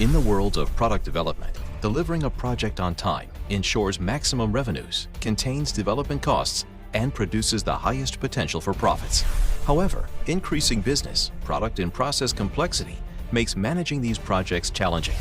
In the world of product development, delivering a project on time ensures maximum revenues, contains development costs, and produces the highest potential for profits. However, increasing business, product, and process complexity makes managing these projects challenging.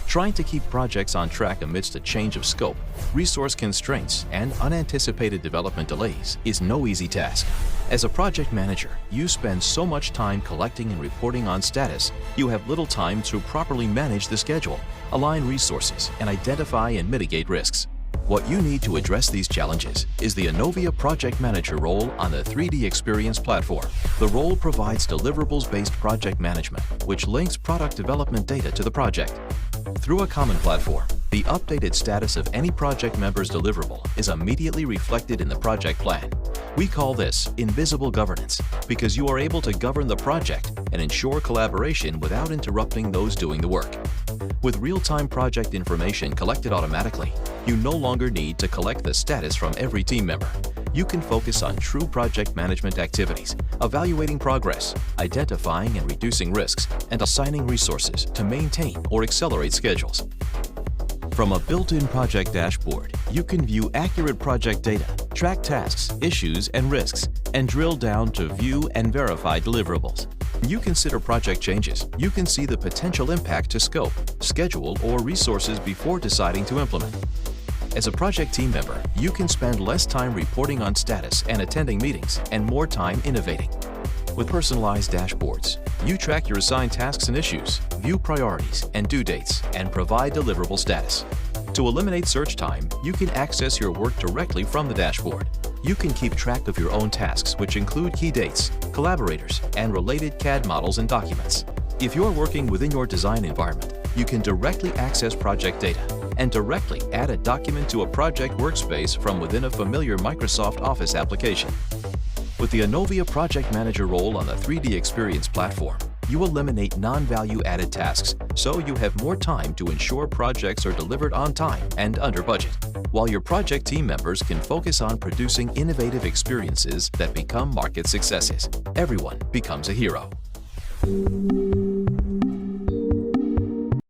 Trying to keep projects on track amidst a change of scope, resource constraints, and unanticipated development delays is no easy task. As a project manager, you spend so much time collecting and reporting on status, you have little time to properly manage the schedule, align resources, and identify and mitigate risks. What you need to address these challenges is the Inovia Project Manager role on the 3D Experience platform. The role provides deliverables-based project management, which links product development data to the project. Through a common platform, the updated status of any project member's deliverable is immediately reflected in the project plan. We call this invisible governance because you are able to govern the project and ensure collaboration without interrupting those doing the work. With real-time project information collected automatically, you no longer need to collect the status from every team member. You can focus on true project management activities, evaluating progress, identifying and reducing risks, and assigning resources to maintain or accelerate schedules. From a built-in project dashboard, you can view accurate project data, track tasks, issues, and risks, and drill down to view and verify deliverables. You consider project changes. You can see the potential impact to scope, schedule, or resources before deciding to implement. As a project team member, you can spend less time reporting on status and attending meetings and more time innovating. With personalized dashboards, you track your assigned tasks and issues, view priorities and due dates, and provide deliverable status. To eliminate search time, you can access your work directly from the dashboard. You can keep track of your own tasks, which include key dates, collaborators, and related CAD models and documents. If you're working within your design environment, you can directly access project data and directly add a document to a project workspace from within a familiar Microsoft Office application. With the Inovia Project Manager role on the 3D Experience platform, you eliminate non-value-added tasks, so you have more time to ensure projects are delivered on time and under budget, while your project team members can focus on producing innovative experiences that become market successes. Everyone becomes a hero.